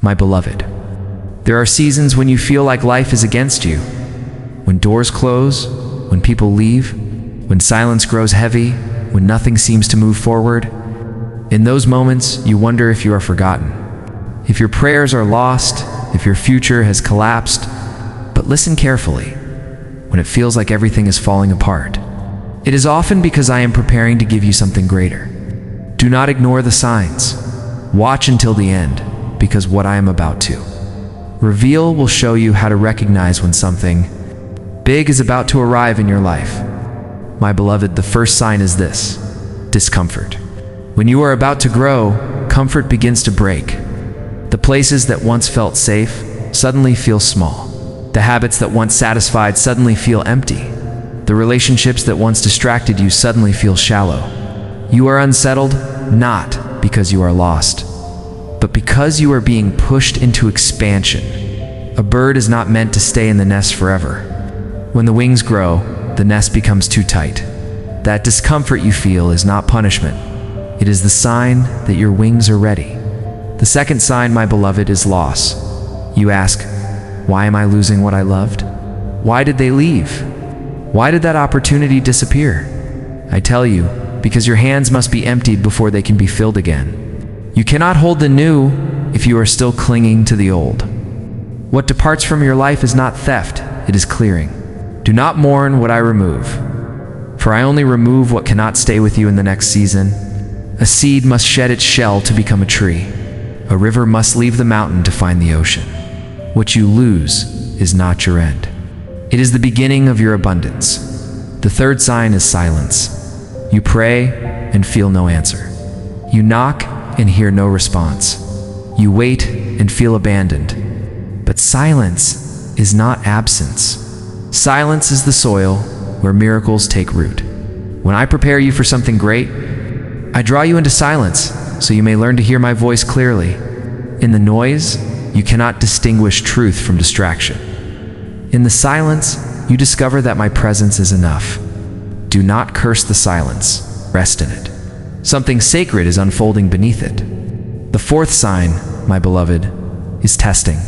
My beloved, there are seasons when you feel like life is against you. When doors close, when people leave, when silence grows heavy, when nothing seems to move forward. In those moments, you wonder if you are forgotten, if your prayers are lost, if your future has collapsed. But listen carefully. When it feels like everything is falling apart, it is often because I am preparing to give you something greater. Do not ignore the signs. Watch until the end, because what I am about to reveal will show you how to recognize when something big is about to arrive in your life. My beloved, the first sign is this: discomfort. When you are about to grow, comfort begins to break. The places that once felt safe suddenly feel small. The habits that once satisfied suddenly feel empty. The relationships that once distracted you suddenly feel shallow. You are unsettled, not because you are lost, but because you are being pushed into expansion. A bird is not meant to stay in the nest forever. When the wings grow, the nest becomes too tight. That discomfort you feel is not punishment. It is the sign that your wings are ready. The second sign, my beloved, is loss. You ask, why am I losing what I loved? Why did they leave? Why did that opportunity disappear? I tell you, because your hands must be emptied before they can be filled again. You cannot hold the new if you are still clinging to the old. What departs from your life is not theft, it is clearing. Do not mourn what I remove, for I only remove what cannot stay with you in the next season. A seed must shed its shell to become a tree. A river must leave the mountain to find the ocean. What you lose is not your end. It is the beginning of your abundance. The third sign is silence. You pray and feel no answer. You knock and hear no response. You wait and feel abandoned. But silence is not absence. Silence is the soil where miracles take root. When I prepare you for something great, I draw you into silence so you may learn to hear my voice clearly. In the noise, you cannot distinguish truth from distraction. In the silence, you discover that my presence is enough. Do not curse the silence, rest in it. Something sacred is unfolding beneath it. The fourth sign, my beloved, is testing.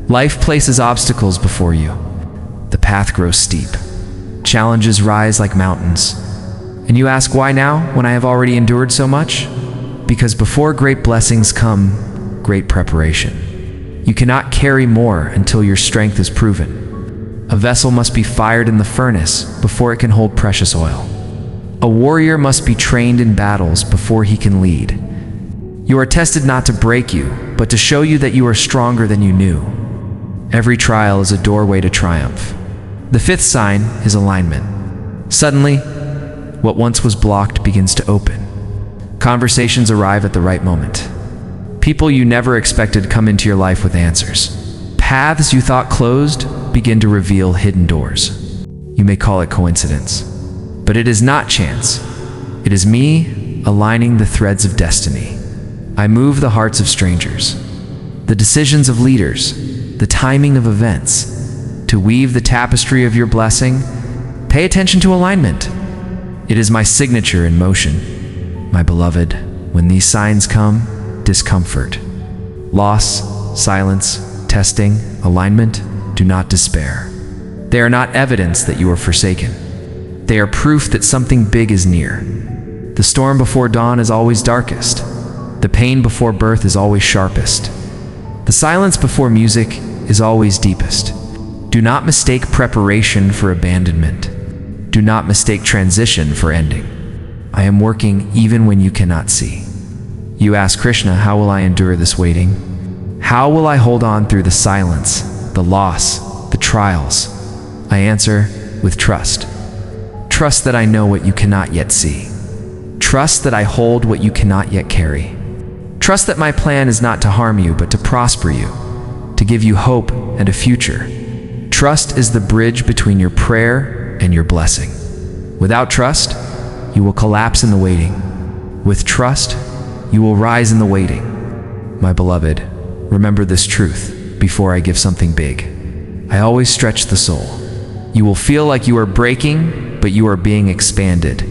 Life places obstacles before you. The path grows steep. Challenges rise like mountains. And you ask, why now, when I have already endured so much? Because before great blessings come great preparation. You cannot carry more until your strength is proven. A vessel must be fired in the furnace before it can hold precious oil. A warrior must be trained in battles before he can lead. You are tested not to break you, but to show you that you are stronger than you knew. Every trial is a doorway to triumph. The fifth sign is alignment. Suddenly, what once was blocked begins to open. Conversations arrive at the right moment. People you never expected come into your life with answers. Paths you thought closed begin to reveal hidden doors. You may call it coincidence, but it is not chance. It is me aligning the threads of destiny. I move the hearts of strangers, the decisions of leaders, the timing of events. To weave the tapestry of your blessing, pay attention to alignment. It is my signature in motion. My beloved, when these signs come, discomfort, loss, silence, testing, alignment, do not despair. They are not evidence that you are forsaken. They are proof that something big is near. The storm before dawn is always darkest. The pain before birth is always sharpest. The silence before music is always deepest. Do not mistake preparation for abandonment. Do not mistake transition for ending. I am working even when you cannot see. You ask Krishna, how will I endure this waiting? How will I hold on through the silence, the loss, the trials? I answer with trust. Trust that I know what you cannot yet see. Trust that I hold what you cannot yet carry. Trust that my plan is not to harm you, but to prosper you, to give you hope and a future. Trust is the bridge between your prayer and your blessing. Without trust, you will collapse in the waiting. With trust, you will rise in the waiting. My beloved, remember this truth before I give something big. I always stretch the soul. You will feel like you are breaking, but you are being expanded.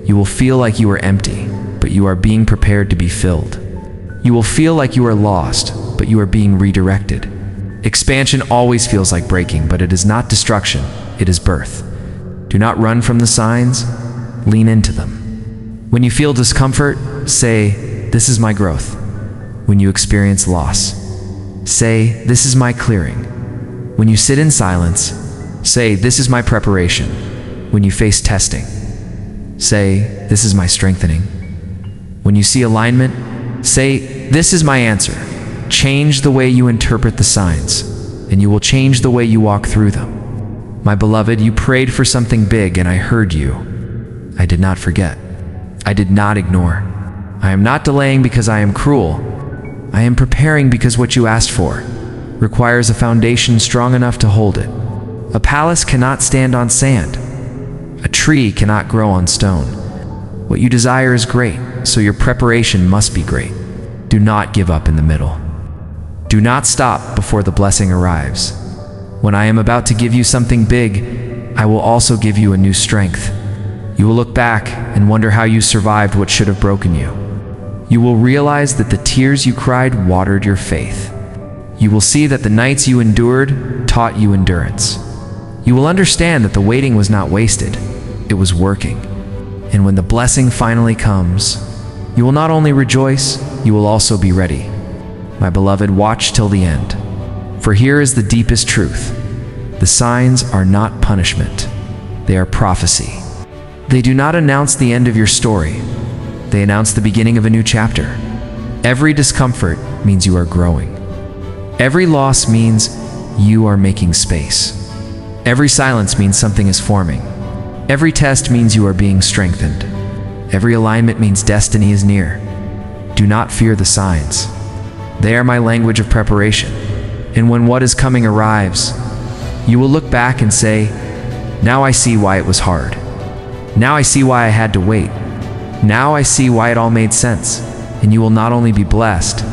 You will feel like you are empty, but you are being prepared to be filled. You will feel like you are lost, but you are being redirected. Expansion always feels like breaking, but it is not destruction, it is birth. Do not run from the signs, lean into them. When you feel discomfort, say, "This is my growth." When you experience loss, say, "This is my clearing." When you sit in silence, say, "This is my preparation." When you face testing, say, "This is my strengthening." When you see alignment, say, "This is my answer." Change the way you interpret the signs, and you will change the way you walk through them. My beloved, you prayed for something big, and I heard you. I did not forget. I did not ignore. I am not delaying because I am cruel. I am preparing because what you asked for requires a foundation strong enough to hold it. A palace cannot stand on sand. A tree cannot grow on stone. What you desire is great, so your preparation must be great. Do not give up in the middle. Do not stop before the blessing arrives. When I am about to give you something big, I will also give you a new strength. You will look back and wonder how you survived what should have broken you. You will realize that the tears you cried watered your faith. You will see that the nights you endured taught you endurance. You will understand that the waiting was not wasted, it was working. And when the blessing finally comes, you will not only rejoice, you will also be ready. My beloved, watch till the end. For here is the deepest truth. The signs are not punishment. They are prophecy. They do not announce the end of your story. They announce the beginning of a new chapter. Every discomfort means you are growing. Every loss means you are making space. Every silence means something is forming. Every test means you are being strengthened. Every alignment means destiny is near. Do not fear the signs. They are my language of preparation. And when what is coming arrives, you will look back and say, "Now I see why it was hard. Now I see why I had to wait. Now I see why it all made sense." And you will not only be blessed,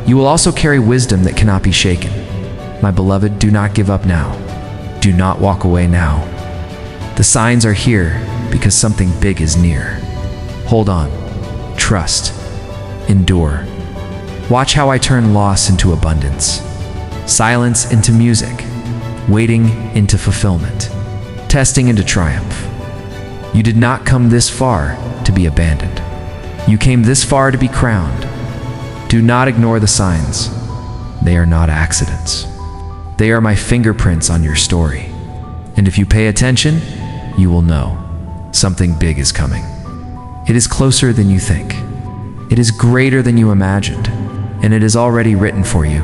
you will also carry wisdom that cannot be shaken. My beloved, do not give up now. Do not walk away now. The signs are here because something big is near. Hold on, trust, endure. Watch how I turn loss into abundance, silence into music, waiting into fulfillment, testing into triumph. You did not come this far to be abandoned. You came this far to be crowned. Do not ignore the signs. They are not accidents. They are my fingerprints on your story. And if you pay attention, you will know something big is coming. It is closer than you think. It is greater than you imagined, and it is already written for you.